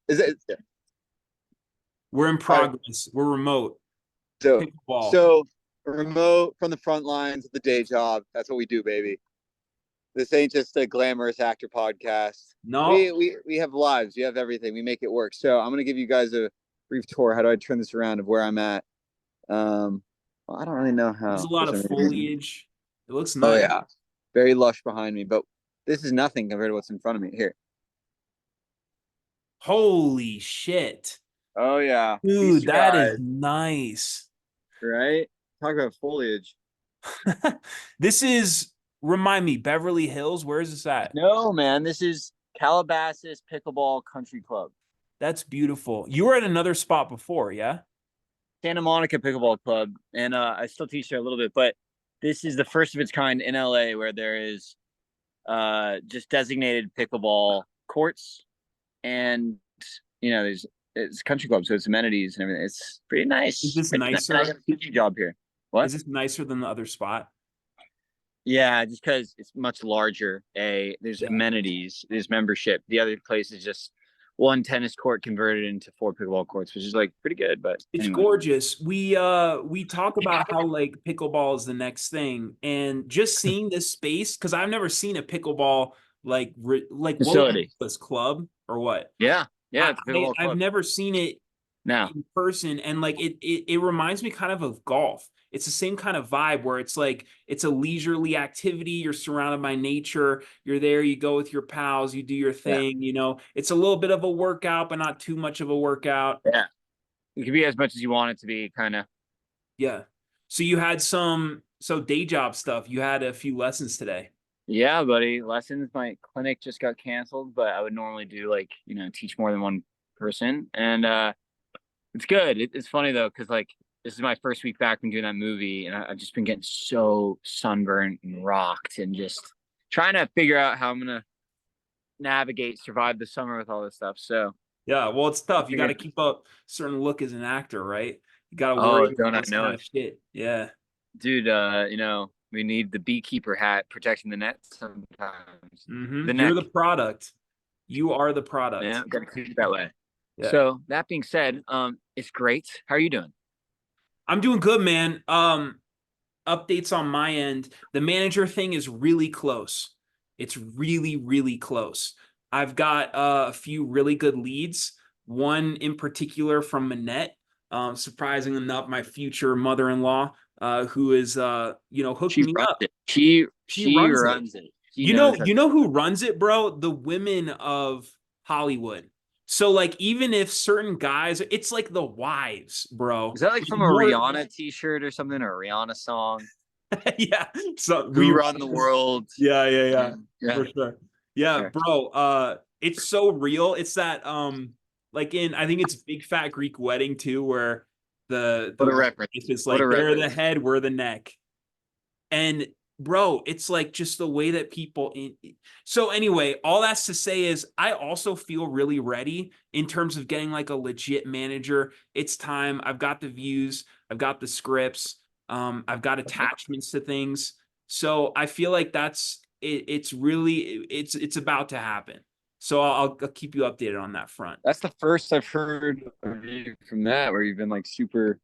Is it We're in all right? progress. We're remote. So, Pickleball. so remote from the front lines of the day job. That's what we do, baby. This ain't just a glamorous actor podcast. No, We have lives. We have everything. We make it work. So I'm gonna give you guys a brief tour. How do I turn this around of where I'm at? Well, I don't really know there's a how lot for of some reason. foliage. It looks Oh nice. yeah, very lush behind me, but this is nothing compared to what's in front of me here. Holy shit. Oh yeah, feast Dude, your that is eyes, nice. right? Talk about foliage. This is, remind me, Beverly Hills. Where is this at? No, man, this is Calabasas Pickleball Country Club. That's beautiful. You were at another spot before, yeah? Santa Monica Pickleball Club, and I still teach there a little bit, but this is the first of its kind in LA where there is just designated pickleball courts, and there's it's country club, so it's amenities and everything. It's pretty Is nice. this Pretty nice. I got nicer? a teaching job here. What? Is this nicer than the other spot? Yeah, just because it's much larger. There's Yeah. amenities, there's membership. The other place is just one tennis court converted into four pickleball courts, which is like pretty good. But It's anyway, gorgeous. We talk about how like pickleball is the next thing, and just seeing this space because I've never seen a pickleball like what would facility. this club or what? Yeah, yeah, it's a pickleball I've club never seen it now. in person, and like it reminds me kind of golf. It's the same kind of vibe where it's like it's a leisurely activity. You're surrounded by nature. You're there. You go with your pals. You do your Yeah, thing. It's a little bit of a workout, but not too much of a workout. yeah. It can be as much as you want it to be, kind of. Yeah. So you had so day job stuff. You had a few lessons today. Yeah, buddy. Lessons. My clinic just got canceled, but I would normally do like teach more than one person, and it's good. It's funny though, because like this is my first week back from doing that movie, and I've just been getting so sunburned and rocked, and just trying to figure out how I'm gonna navigate, survive the summer with all this stuff. So, Yeah, well, it's I tough. You got to figured, keep up certain look as an actor, right? You got to worry oh, about don't I this know kind it, of shit. Yeah. dude? We need the beekeeper hat protecting the net sometimes. The You're neck, the product. You are the yeah, product. gotta keep it that way. Yeah. So that being said, it's great. How are you doing? I'm doing good, man. Updates on my end. The manager thing is really close. It's really, really close. I've got a few really good leads. One in particular from Manette. Surprising enough, my future mother-in-law, who is hooked She me runs up. it. She She she runs it. runs it. She You know, knows how you know who runs it, bro? The women of Hollywood. So like even if certain guys, it's like the wives, bro. Is that like Like from a more Rihanna t-shirt or something, or a Rihanna song? yeah. So Who we run the world? yeah, Yeah. for sure. Yeah, Sure. bro. It's so real. It's that like in I think it's Big Fat Greek Wedding too, where the What a wife reference. is What a like they're the reference. head, we're the neck. And bro, it's like just the way that so anyway, all that's to say is I also feel really ready in terms of getting like a legit manager. It's time. I've got the views, I've got the scripts, I've got attachments to things. So I feel like that's it, it's really it's about to happen. So I'll keep you updated on that front. That's the first I've heard of you from that, where you've been like super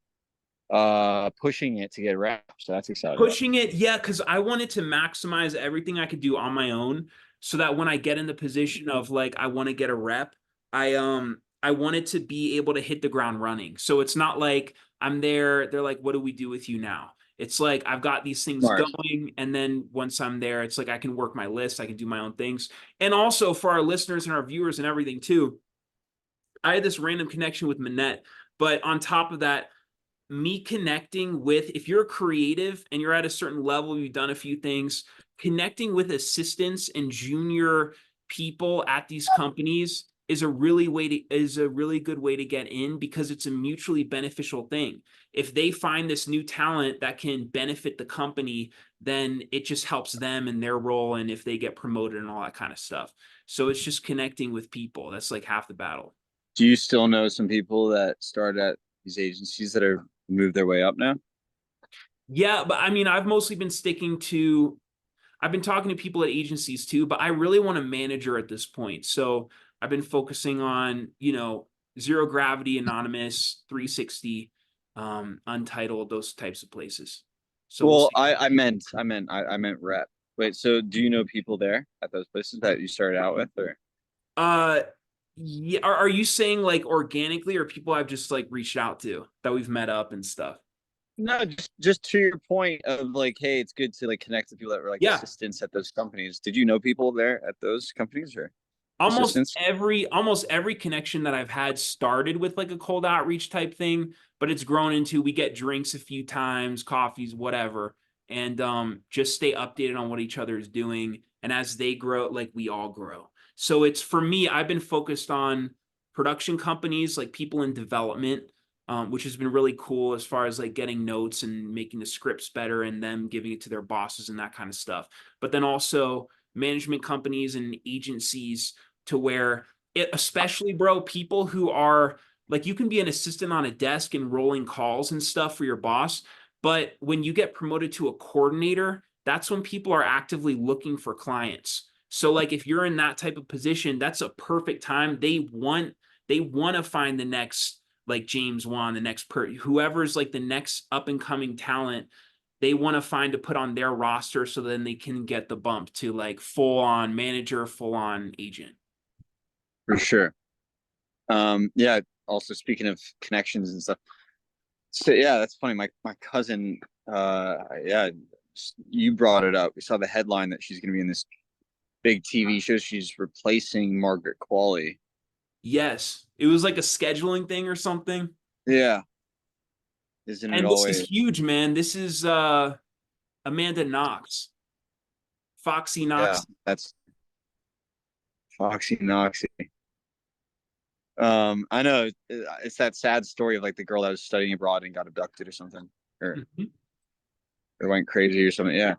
pushing it to get wrapped. So that's exciting. Pushing it, yeah, because I wanted to maximize everything I could do on my own so that when I get in the position of like I want to get a rep, I wanted to be able to hit the ground running. So it's not like I'm there, they're like, what do we do with you now? It's like I've got these things Smart. going, and then once I'm there, it's like I can work my list, I can do my own things. And also for our listeners and our viewers and everything too, I had this random connection with Manette, but on top of that, me connecting with if you're a creative and you're at a certain level, you've done a few things, connecting with assistants and junior people at these companies is a really good way to get in because it's a mutually beneficial thing. If they find this new talent that can benefit the company, then it just helps them in their role and if they get promoted and all that kind of stuff. So it's just connecting with people. That's like half the battle. Do you still know some people that started at these agencies that are moved their way up now? Yeah, but I mean, I've been talking to people at agencies too, but I really want a manager at this point. So I've been focusing on, Zero Gravity, Anonymous, 360, Untitled, those types of places. So we'll Well, see. I meant rep. Wait, so do you know people there at those places that you started out with, or Uh, yeah, are you saying like organically, or people I've just like reached out to that we've met up and stuff? no? Just to your point of like, hey, it's good to like connect with people that were like Yeah, assistants at those companies. Did you know people there at those companies or almost assistants? every connection that I've had started with like a cold outreach type thing, but it's grown into we get drinks a few times, coffees, whatever, and just stay updated on what each other is doing. And as they grow, like we all grow. So it's for me, I've been focused on production companies, like people in development, which has been really cool as far as like getting notes and making the scripts better and them giving it to their bosses and that kind of stuff. But then also management companies and agencies to where it, especially bro, people who are like you can be an assistant on a desk and rolling calls and stuff for your boss, but when you get promoted to a coordinator, that's when people are actively looking for clients. So like if you're in that type of position, that's a perfect time. They want to find the next like James Wan, the next whoever's like the next up and coming talent. They want to find to put on their roster so then they can get the bump to like full on manager, full on agent. For sure. Yeah. Also, speaking of connections and stuff, so yeah, that's funny. My cousin, yeah, you brought it up. We saw the headline that she's going to be in this big TV show. She's replacing Margaret Qualley. Yes. It was like a scheduling thing or something. Yeah, isn't it And this is always? huge, man. This is Amanda Knox. Foxy Yeah, Knox. that's Foxy Knoxy. I know it's that sad story of like the girl that was studying abroad and got abducted or something, Mhm. or went crazy or something. Yeah.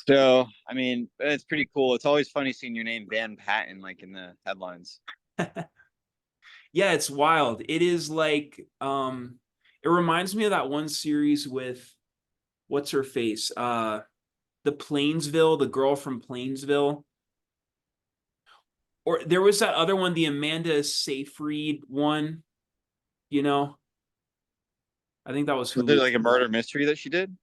So I mean, it's pretty cool. It's always funny seeing your name Van Patten like in the headlines. Yeah, it's wild. It is like it reminds me of that one series with what's her face? The Plainsville, the girl from Plainsville. Or there was that other one, the Amanda Seyfried one, you know. I think that was Was it Hulu. like a murder mystery that she did?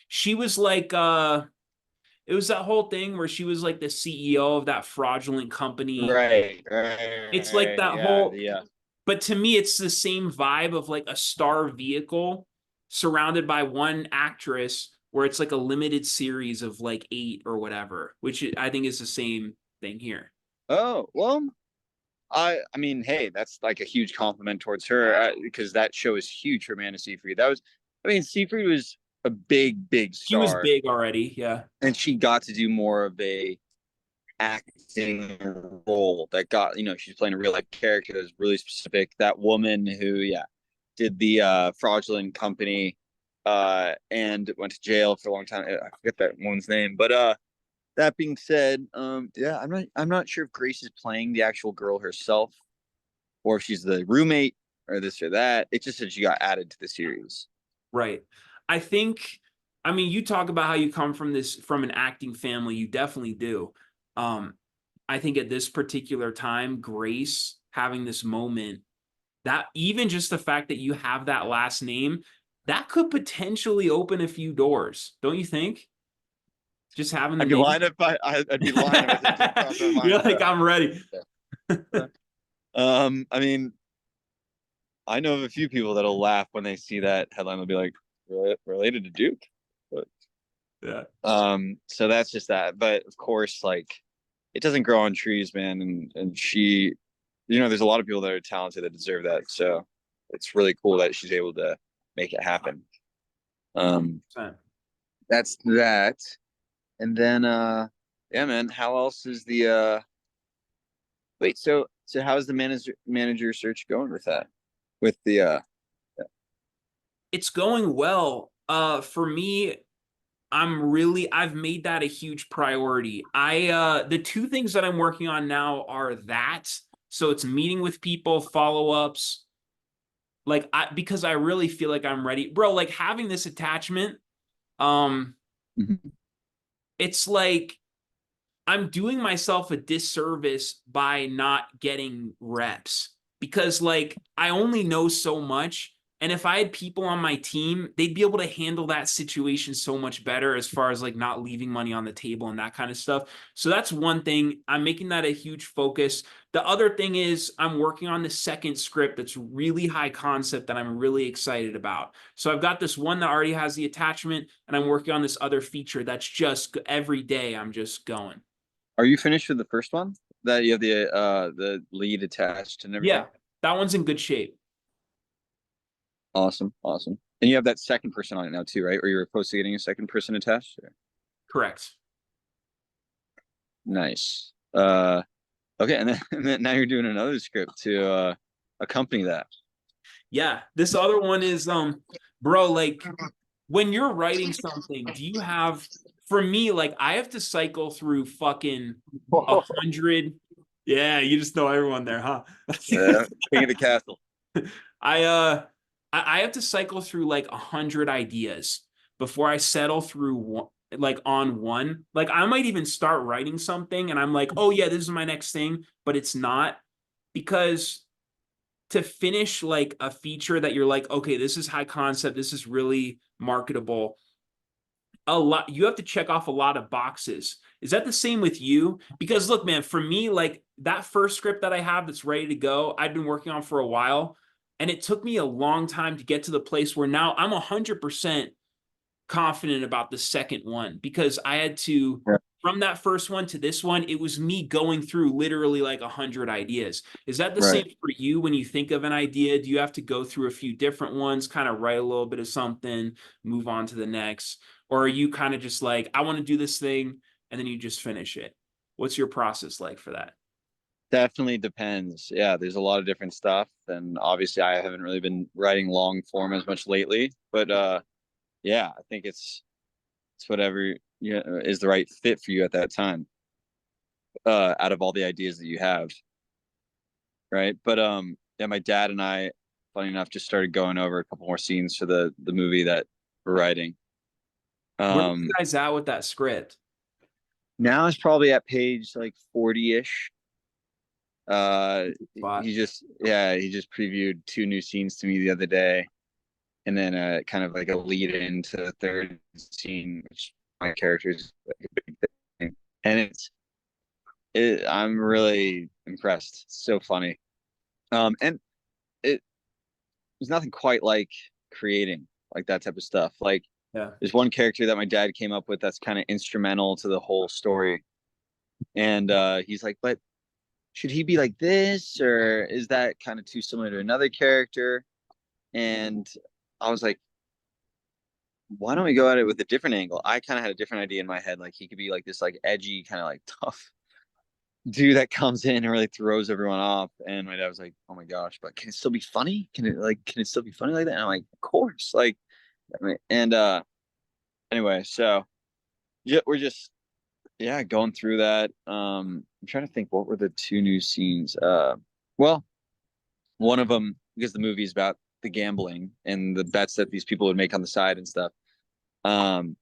She was like it was that whole thing where she was like the CEO of that fraudulent company. Right, It's like right, that yeah, whole, yeah. but to me, it's the same vibe of like a star vehicle surrounded by one actress where it's like a limited series of like 8 or whatever, which I think is the same thing here. Oh well, I mean, hey, that's like a huge compliment towards her because that show is huge for Amanda Seyfried. That was, I mean, Seyfried was a big She was star, big already. Yeah. and she got to do more of a acting role that got, she's playing a real life character that was really specific. That woman who, yeah, did the fraudulent company and went to jail for a long time. I forget that woman's name, but that being said, yeah, I'm not sure if Grace is playing the actual girl herself or if she's the roommate or this or that. It just said she got added to the series. Right. I think, I mean, you talk about how you come from an acting family. You definitely do. Um, I think at this particular time, Grace having this moment, that even just the fact that you have that last name, that could potentially open a few doors, don't you think? Just having the I'd be name. lying if I'd be lying if I said it didn't cross my You're mind. like, I'm ready. I mean, I know of a few people that'll laugh when they see that headline. They'll be like, related to Duke? But, Yeah. so that's just that. But of course, like, it doesn't grow on trees, man. And she, there's a lot of people that are talented that deserve that. So it's really cool that she's able to make it happen. Um, 100%. that's that. And then, yeah, man, how else is the, wait, so how's the manager search going with that? With the, It's going well. For me, I've made that a huge priority. The two things that I'm working on now are that. So it's meeting with people, follow-ups, like because I really feel like I'm ready. Bro, like having this attachment, um, Mhm. it's like I'm doing myself a disservice by not getting reps because like I only know so much. And if I had people on my team, they'd be able to handle that situation so much better as far as like not leaving money on the table and that kind of stuff. So that's one thing. I'm making that a huge focus. The other thing is I'm working on the second script that's really high concept that I'm really excited about. So I've got this one that already has the attachment, and I'm working on this other feature that's just every day I'm just going. Are you finished with the first one? That you have the lead attached and everything? Yeah, that one's in good shape. Awesome, awesome. And you have that second person on it now too, right? Or you're opposed to getting a second person attached? Or? Correct. Nice. Okay, and then now you're doing another script to accompany that. Yeah, this other one is bro, like when you're writing something, do you have, for me, like I have to cycle through fucking 100. Yeah, you just know everyone there, huh? Yeah, King of the Castle. I have to cycle through like 100 ideas before I settle through one, like on one. Like I might even start writing something and I'm like, oh yeah, this is my next thing, but it's not, because to finish like a feature that you're like, okay, this is high concept, this is really marketable, a lot, you have to check off a lot of boxes. Is that the same with you? Because look, man, for me, like that first script that I have that's ready to go, I've been working on for a while, and it took me a long time to get to the place where now I'm 100% confident about the second one, because I had to, from that first one to this one, it was me going through literally like 100 ideas. Is that the Right. same for you when you think of an idea? Do you have to go through a few different ones, kind of write a little bit of something, move on to the next? Or are you kind of just like, I want to do this thing, and then you just finish it? What's your process like for that? Definitely depends. Yeah, there's a lot of different stuff, and obviously I haven't really been writing long form as much lately. But yeah, I think it's whatever is the right fit for you at that time. Out of all the ideas that you have, right? But yeah, my dad and I, funny enough, just started going over a couple more scenes for the movie that we're writing. Where are you Um, guys at with that script? Now it's probably at page like 40-ish. Spot. He just previewed two new scenes to me the other day, and then kind of like a lead into the third scene, which my character's like a big thing. And I'm really impressed. It's so funny. And it there's nothing quite like creating like that type of stuff. Like Yeah. there's one character that my dad came up with that's kind of instrumental to the whole story. And he's like, but should he be like this, or is that kind of too similar to another character? And I was like, why don't we go at it with a different angle? I kind of had a different idea in my head. Like he could be like this like edgy, kind of like tough dude that comes in and really throws everyone off. And my dad was like, oh my gosh, but can it still be funny? Can it still be funny like that? And I'm like, of course. Like, and anyway, so yeah, we're just going through that. I'm trying to think, what were the two new scenes? Well, one of them, because the movie is about the gambling and the bets that these people would make on the side and stuff. Um,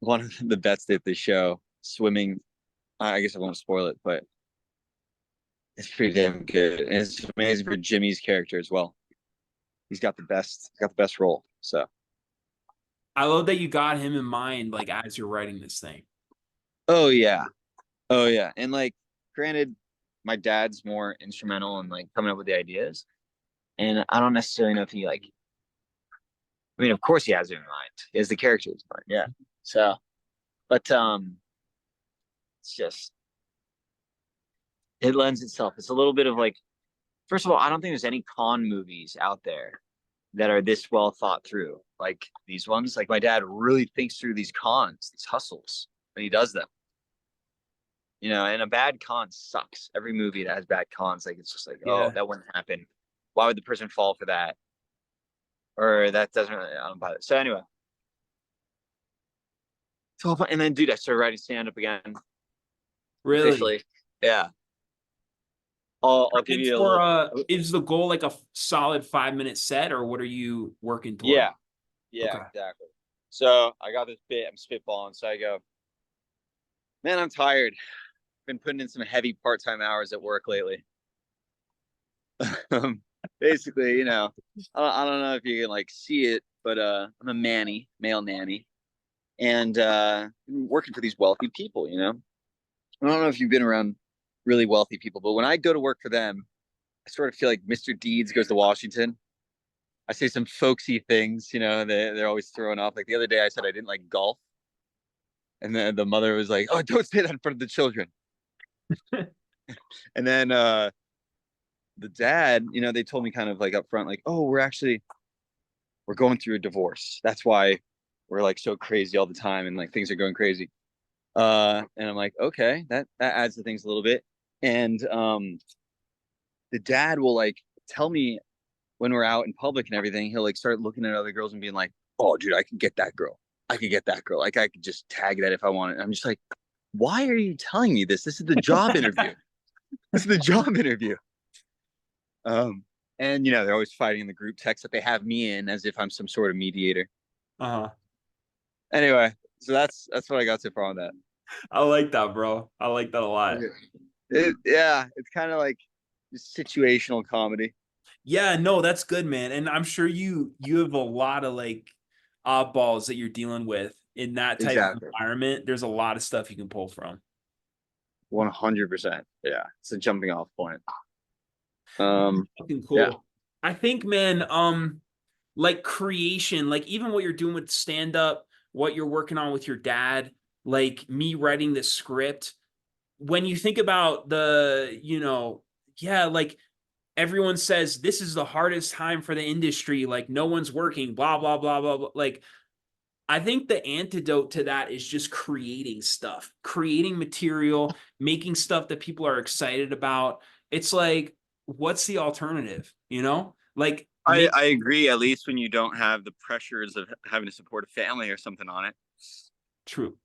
one of the bets that they show swimming, I guess I won't spoil it, but it's pretty damn good. And it's amazing for Jimmy's character as well. He's got the best role. So, I love that you got him in mind, like as you're writing this thing. oh yeah, oh yeah, and like, granted, my dad's more instrumental in like coming up with the ideas, and I don't necessarily know if he like. I mean, of course, he has it in mind. He has the characters in mind. Yeah. So, but it's just it lends itself. It's a little bit of like, first of all, I don't think there's any con movies out there that are this well thought through. Like these ones, like my dad really thinks through these cons, these hustles, when he does them. And a bad con sucks. Every movie that has bad cons, like it's just like, oh, Yeah. that wouldn't happen. Why would the person fall for that? Or that doesn't really, I don't buy it. So anyway, so and then dude, I started writing stand up again Really? officially. Yeah, I'll give And you a for little. is the goal like a solid 5 minute set, or what are you working toward? Yeah, yeah, Okay. exactly. So I got this bit. I'm spitballing. So I go, Man, I'm tired. Been putting in some heavy part-time hours at work lately. Basically, I don't know if you can like see it, but I'm a male nanny, and working for these wealthy people. I don't know if you've been around really wealthy people, but when I go to work for them, I sort of feel like Mr. Deeds goes to Washington. I say some folksy things, they're always throwing off. Like the other day, I said I didn't like golf, and then the mother was like, "Oh, don't say that in front of the children." And then the dad, they told me kind of like up front, like, "Oh, we're going through a divorce. That's why we're like so crazy all the time, and like things are going crazy." And I'm like, okay, that adds to things a little bit. And the dad will like tell me when we're out in public and everything, he'll like start looking at other girls and being like, "Oh, dude, I could get that girl. I could get that girl. Like I could just tag that if I wanted." I'm just like, why are you telling me this? This is the job interview. This is the job interview. And they're always fighting in the group text that they have me in as if I'm some sort of mediator. Uh-huh. Anyway, so that's what I got so far on that. I like that, bro. I like that a lot. Yeah, it's kind of like situational comedy. Yeah, no, that's good, man. And I'm sure you have a lot of like oddballs that you're dealing with in that type of Exactly. environment. There's a lot of stuff you can pull from. 100%. Yeah, it's a jumping off point. Fucking cool. Yeah. I think, man, like creation, like even what you're doing with stand up, what you're working on with your dad, like me writing this script. When you think about yeah, like everyone says this is the hardest time for the industry, like no one's working, blah blah blah blah blah. Like I think the antidote to that is just creating stuff, creating material, making stuff that people are excited about. It's like, what's the alternative? Like I agree, at least when you don't have the pressures of having to support a family or something on it. true.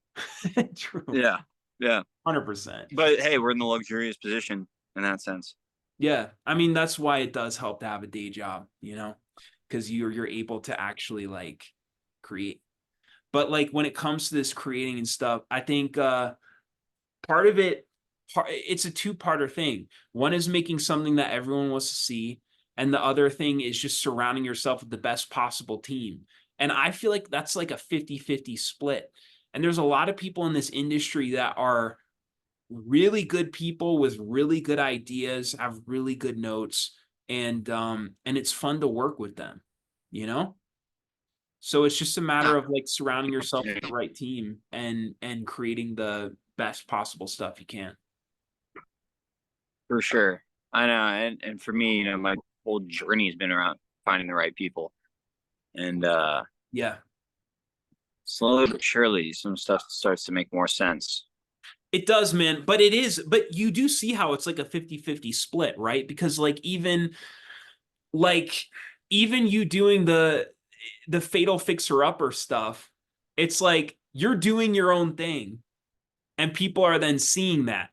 True. Yeah. Yeah. 100%. But hey, we're in the luxurious position in that sense. Yeah. I mean, that's why it does help to have a day job, because you're able to actually like create. But like when it comes to this creating and stuff, I think part of it, it's a two-parter thing. One is making something that everyone wants to see, and the other thing is just surrounding yourself with the best possible team. And I feel like that's like a 50-50 split. And there's a lot of people in this industry that are really good people with really good ideas, have really good notes, and it's fun to work with them, you know? So it's just a matter of like surrounding yourself with the right team and creating the best possible stuff you can. For sure. I know. And for me, my whole journey has been around finding the right people. And Yeah. slowly but surely, some stuff starts to make more sense. It does, man. But you do see how it's like a 50-50 split, right? Because like even you doing the fatal fixer upper stuff, it's like you're doing your own thing and people are then seeing that.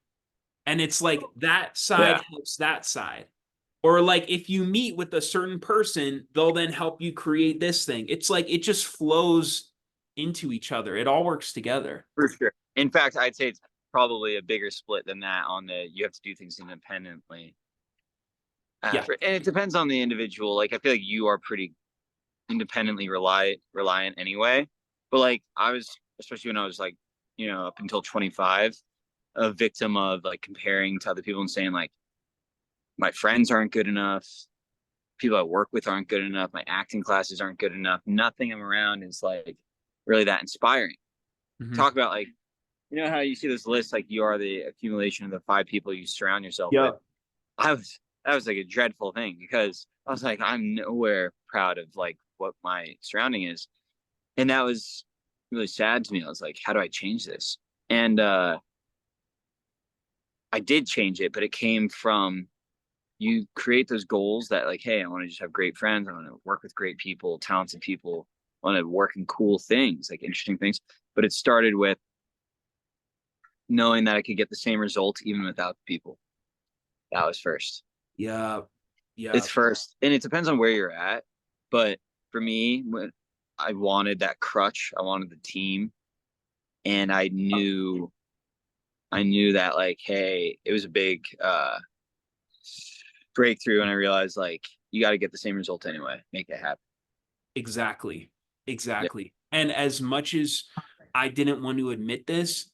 And it's like that side helps that side. Or like if you meet with a certain person, they'll then help you create this thing. It's like it just flows into each other. It all works together. For sure. In fact, I'd say it's probably a bigger split than that on you have to do things independently. Yeah. And it depends on the individual. Like I feel like you are pretty independently reliant anyway. But like I was, especially when I was like, up until 25, a victim of like comparing to other people and saying like my friends aren't good enough, people I work with aren't good enough, my acting classes aren't good enough. Nothing I'm around is like really that inspiring. Mm-hmm. Talk about like, how you see this list, like you are the accumulation of the 5 people you surround yourself with. That was like a dreadful thing because I was like, I'm nowhere proud of like what my surrounding is. And that was really sad to me. I was like, how do I change this? And I did change it, but it came from you create those goals that like, hey, I want to just have great friends. I want to work with great people, talented people. I want to work in cool things, like interesting things. But it started with knowing that I could get the same result even without the people. That was first. Yeah. Yeah. It's first. And it depends on where you're at. But for me, when I wanted that crutch, I wanted the team. And I knew I knew that like, hey, it was a big breakthrough, and I realized like you got to get the same result anyway. Make it happen. Exactly. Yeah. Exactly. And as much as I didn't want to admit this,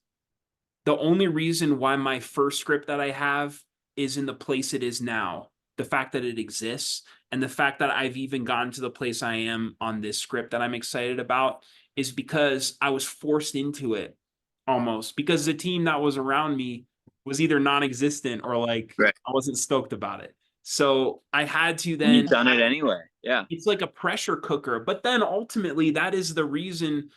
the only reason why my first script that I have is in the place it is now, the fact that it exists, and the fact that I've even gotten to the place I am on this script that I'm excited about is because I was forced into it almost because the team that was around me was either non-existent or like Right. I wasn't stoked about it. So I had to And then you've done it anyway. Yeah. it's like a pressure cooker. But then ultimately, that is the reason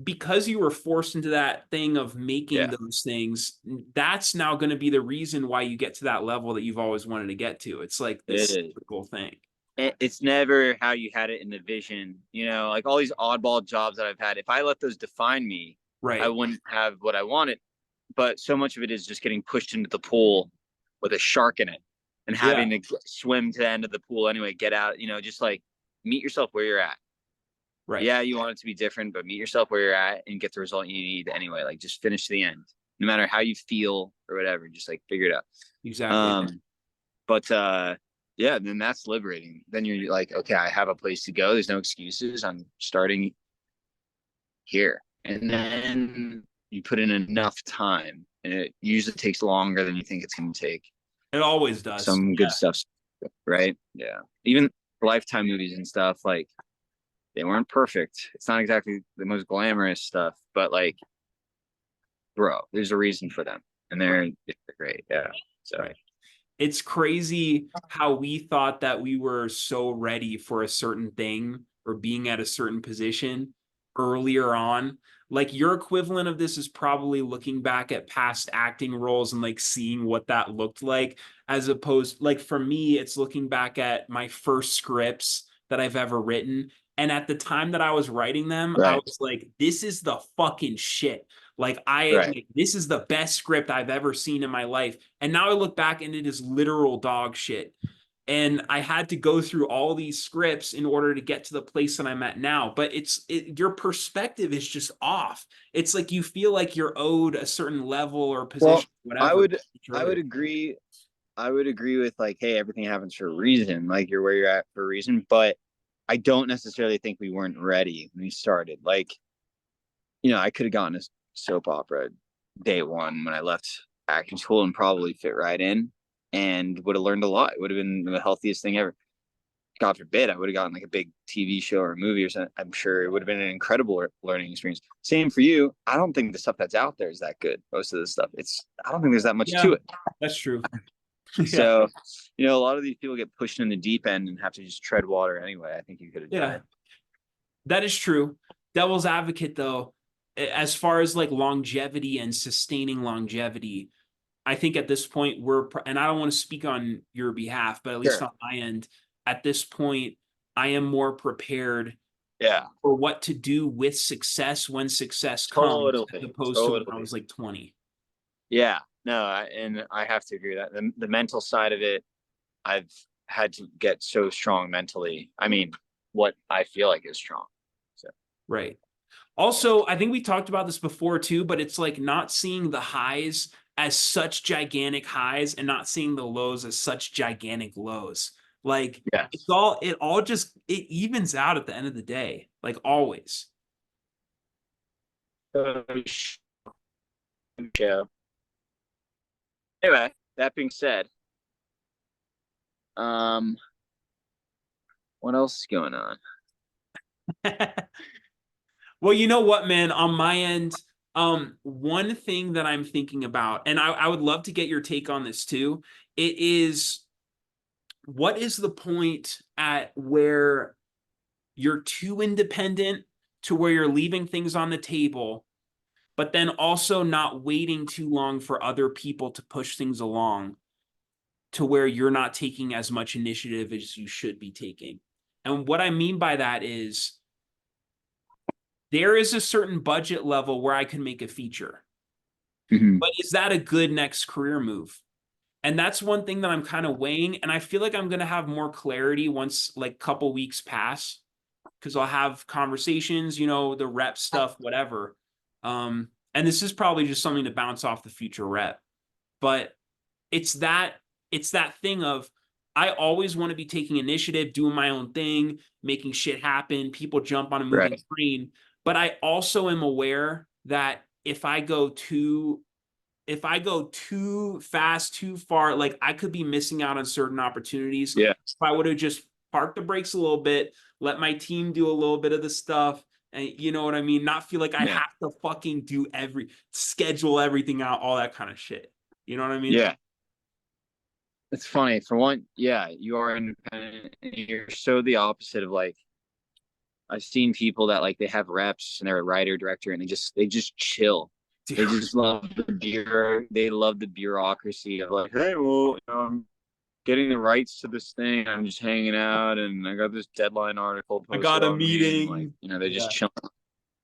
because you were forced into that thing of making Yeah. those things. That's now going to be the reason why you get to that level that you've always wanted to get to. It's like this It is. cyclical thing. It's never how you had it in the vision. You know, like all these oddball jobs that I've had, if I let those define me, I Right. wouldn't have what I wanted. But so much of it is just getting pushed into the pool with a shark in it and Yeah. having to swim to the end of the pool anyway, get out, just like meet yourself where you're at. Right. Yeah, you want it to be different, but meet yourself where you're at and get the result you need anyway. Like just finish to the end. No matter how you feel or whatever, just like figure it out. Exactly. But yeah, then that's liberating. Then you're like, okay, I have a place to go. There's no excuses. I'm starting here. And then you put in enough time, and it usually takes longer than you think it's going to take. It always does. Some good stuff, right? Yeah. Even Lifetime movies and stuff, like they weren't perfect. It's not exactly the most glamorous stuff, but like, bro, there's a reason for them, and they're great. Yeah. So. Right. It's crazy how we thought that we were so ready for a certain thing or being at a certain position earlier on. Like your equivalent of this is probably looking back at past acting roles and like seeing what that looked like, as opposed, like for me, it's looking back at my first scripts that I've ever written. And at the time that I was writing them, I Right. was like, this is the fucking shit. Like Right. this is the best script I've ever seen in my life. And now I look back and it is literal dog shit. And I had to go through all these scripts in order to get to the place that I'm at now. But your perspective is just off. It's like you feel like you're owed a certain level or Well, position, whatever. I would agree. I would agree with like, hey, everything happens for a reason. Like you're where you're at for a reason. But I don't necessarily think we weren't ready when we started. Like, I could have gotten a soap opera day one when I left acting school and probably fit right in and would have learned a lot. It would have been the healthiest thing ever. God forbid, I would have gotten like a big TV show or a movie or something. I'm sure it would have been an incredible learning experience. Same for you. I don't think the stuff that's out there is that good. Most of the stuff, I don't think there's that much to it. That's true. So, a lot of these people get pushed in the deep end and have to just tread water anyway. I think you could have done it. That is true. Devil's advocate, though, as far as like longevity and sustaining longevity, I think at this point and I don't want to speak on your behalf, but at least on my end, at this point, I am more prepared for what to do with success when success comes, as opposed to when I was like 20. Yeah, no, and I have to agree with that. The mental side of it, I've had to get so strong mentally. I mean, what I feel like is strong. So. Right. Also, I think we talked about this before too, but it's like not seeing the highs as such gigantic highs and not seeing the lows as such gigantic lows. Like it all just it evens out at the end of the day, like always. Yeah. Anyway, that being said, what else is going on? Well, you know what, man, on my end, one thing that I'm thinking about, and I would love to get your take on this too, it is what is the point at where you're too independent to where you're leaving things on the table, but then also not waiting too long for other people to push things along to where you're not taking as much initiative as you should be taking. And what I mean by that is there is a certain budget level where I can make a feature. Mm-hmm. But is that a good next career move? And that's one thing that I'm kind of weighing. And I feel like I'm going to have more clarity once like a couple weeks pass because I'll have conversations, the rep stuff, whatever. And and this is probably just something to bounce off the future rep, but it's that thing of, I always want to be taking initiative, doing my own thing, making shit happen. People jump on a moving train, but I also am aware that if I go too fast, too far, like I could be missing out on certain opportunities. Yeah. If I would have just parked the brakes a little bit, let my team do a little bit of the stuff, and you know what I mean? Not feel like I have to fucking schedule everything out, all that kind of shit. You know what I mean? Yeah. It's funny. For one, yeah, you are independent. You're so the opposite of like, I've seen people that like they have reps and they're a writer, director, and they just chill. They just love they love the bureaucracy of like, hey, well, I'm getting the rights to this thing. I'm just hanging out, and I got this deadline article. I got a meeting. Like, they're just chilling.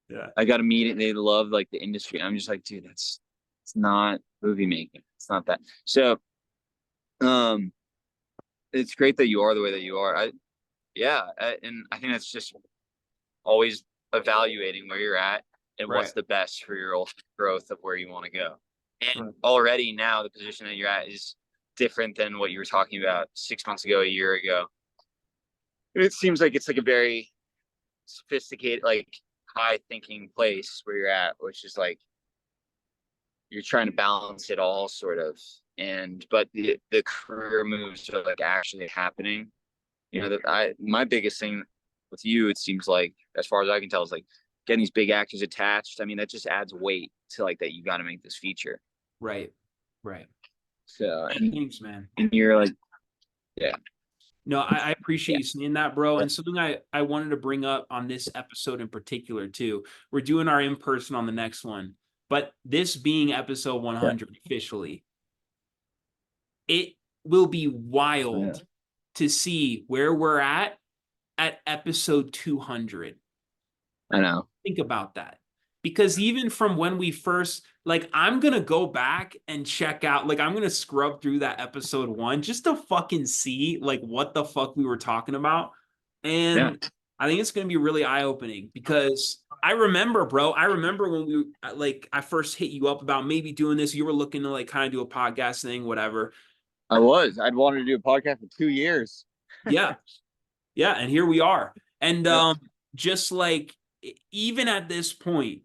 Yeah. I got a meeting. They love like the industry. I'm just like, dude, it's not movie making. It's not that. So, it's great that you are the way that you are. And I think that's just always evaluating where you're at and what's the best for your ultimate growth of where you want to go. And already now the position that you're at is different than what you were talking about 6 months ago, a year ago. It seems like it's like a very sophisticated, like high thinking place where you're at, which is like you're trying to balance it all sort of. But the career moves are like actually happening. My biggest thing with you, it seems like, as far as I can tell, is like getting these big actors attached. I mean, that just adds weight to like that you got to make this feature. Right. So thanks, man. And you're like, yeah. No, I appreciate you saying that, bro. And something I wanted to bring up on this episode in particular too. We're doing our in-person on the next one, but this being episode 100 officially, it will be wild to see where we're at episode 200. I know. Think about that. Because even from when we first, like, I'm going to go back and check out, like, I'm going to scrub through that episode 1 just to fucking see, like, what the fuck we were talking about. And I think it's going to be really eye-opening because I remember, bro, when I first hit you up about maybe doing this. You were looking to, like, kind of do a podcast thing, whatever. I'd wanted to do a podcast for 2 years. Yeah. And here we are. And just like, even at this point,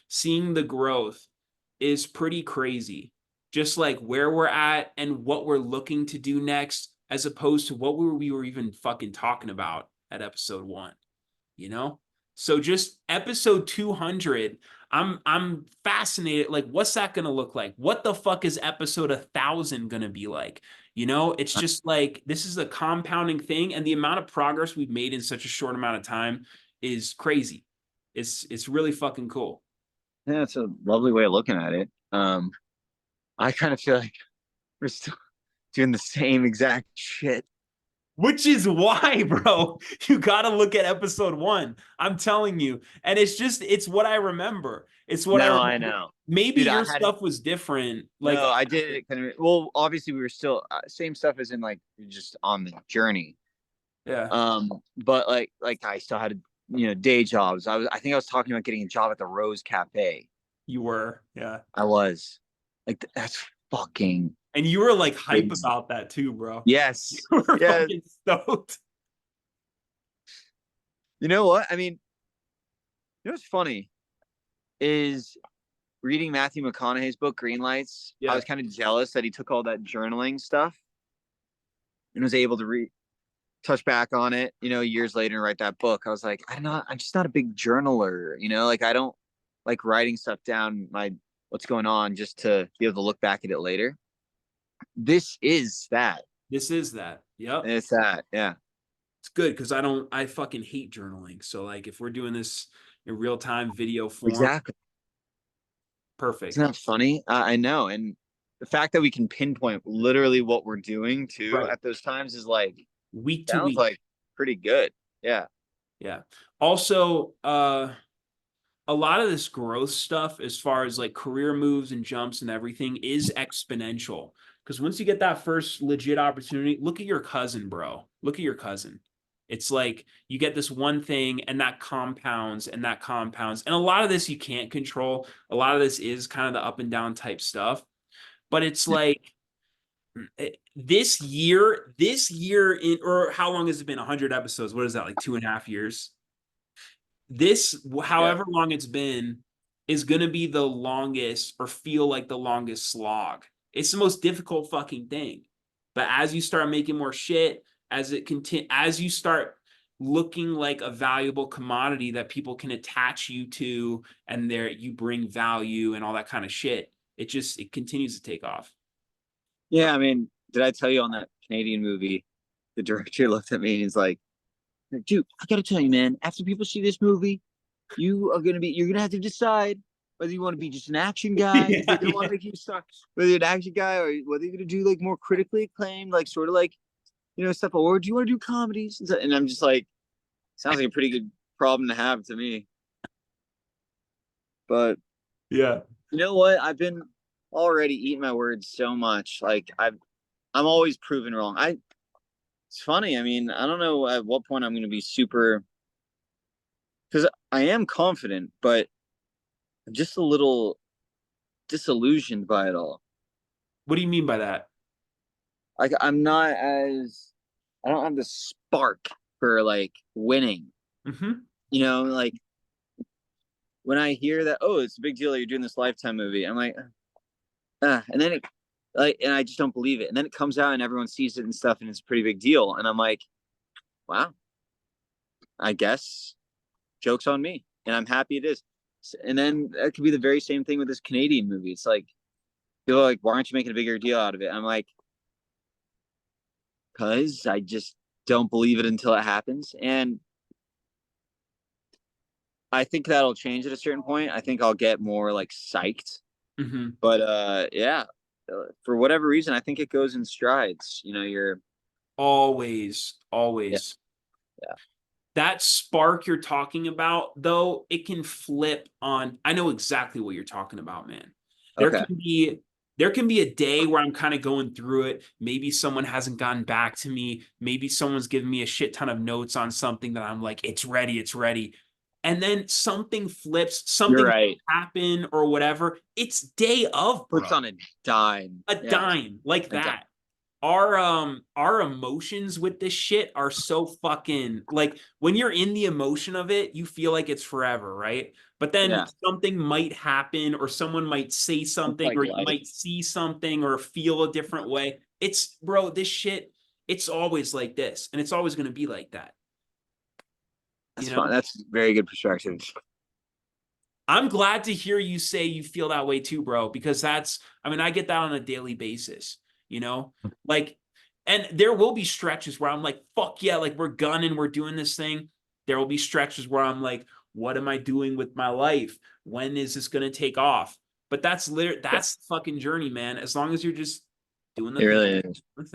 seeing the growth is pretty crazy. Just like where we're at and what we're looking to do next, as opposed to what we were even fucking talking about at episode 1, So just episode 200, I'm fascinated. Like, what's that going to look like? What the fuck is episode 1000 going to be like? It's just like, this is a compounding thing. And the amount of progress we've made in such a short amount of time is crazy. It's really fucking cool. Yeah, it's a lovely way of looking at it. I kind of feel like we're still doing the same exact shit. Which is why, bro, you got to look at episode 1. I'm telling you. And it's what I remember. It's what I know. Maybe your stuff was different. Like, no, I did it kind of, well, obviously we were still same stuff as in like just on the journey. Yeah. But like I still had day jobs. I think I was talking about getting a job at the Rose Cafe. You were, yeah. I was. Like, that's fucking. And you were like hype about that too, bro. Yes. You were fucking stoked. You know what? I mean, what's funny is reading Matthew McConaughey's book, Green Lights. Yeah. I was kind of jealous that he took all that journaling stuff and was able to touch back on it, years later and write that book. I was like, I'm just not a big journaler, like I don't like writing stuff down, what's going on, just to be able to look back at it later. This is that. Yep. It's that. Yeah. It's good because I fucking hate journaling. So like if we're doing this in real time video form. Exactly. Perfect. Isn't that funny? I know. And the fact that we can pinpoint literally what we're doing too at those times is like week to week. Like pretty good. Yeah. Also, a lot of this growth stuff, as far as like career moves and jumps and everything, is exponential. Because once you get that first legit opportunity, look at your cousin, bro. Look at your cousin. It's like you get this one thing and that compounds and that compounds. And a lot of this you can't control. A lot of this is kind of the up and down type stuff. But it's like this year in, or how long has it been? 100 episodes. What is that? Like 2.5 years? This, however long it's been, is going to be the longest or feel like the longest slog. It's the most difficult fucking thing. But as you start making more shit, as you start looking like a valuable commodity that people can attach you to, and there you bring value and all that kind of shit, it continues to take off. Yeah, I mean, did I tell you on that Canadian movie, the director looked at me and he's like, dude, I gotta tell you, man, after people see this movie, you're gonna have to decide whether you want to be just an action guy, Yeah, they're gonna want to make you suck, whether you're an action guy or whether you're gonna do like more critically acclaimed, like sort of like, you know, stuff, or do you want to do comedies? And I'm just like, sounds like a pretty good problem to have to me. But yeah. you know what? I've been already eating my words so much. Like I'm always proven wrong. It's funny. I mean, I don't know at what point I'm going to be super, because I am confident, but I'm just a little disillusioned by it all. What do you mean by that? Like I don't have the spark for like winning. Mm-hmm. You know, like when I hear that, oh, it's a big deal that you're doing this Lifetime movie, I'm like, and then and I just don't believe it. And then it comes out and everyone sees it and stuff, and it's a pretty big deal. And I'm like, wow, I guess joke's on me. And I'm happy it is. And then that could be the very same thing with this Canadian movie. It's like, people are like, why aren't you making a bigger deal out of it? I'm like, because I just don't believe it until it happens. And I think that'll change at a certain point. I think I'll get more like psyched. Mm-hmm. But yeah, for whatever reason, I think it goes in strides. You know, you're Always. Yeah. That spark you're talking about, though, it can flip on. I know exactly what you're talking about, man. Okay. There can be a day where I'm kind of going through it. Maybe someone hasn't gotten back to me. Maybe someone's giving me a shit ton of notes on something that I'm like, it's ready. And then something flips, You're something right. happen or whatever. It's day of, bro. Puts on a dime. A dime like that. Our emotions with this shit are so fucking, like, when you're in the emotion of it, you feel like it's forever, right? But then something might happen, or someone might say something, like or you life. might see something or feel a different way. It's, bro, this shit, it's always like this, and it's always going to be like that. That's fun. That's very good perspective. I'm glad to hear you say you feel that way too, bro, because I mean, I get that on a daily basis, you know? Like, and there will be stretches where I'm like, fuck yeah, like we're gunning, we're doing this thing. There will be stretches where I'm like, what am I doing with my life? When is this going to take off? But that's the fucking journey, man. As long as you're just doing the It really is. thing.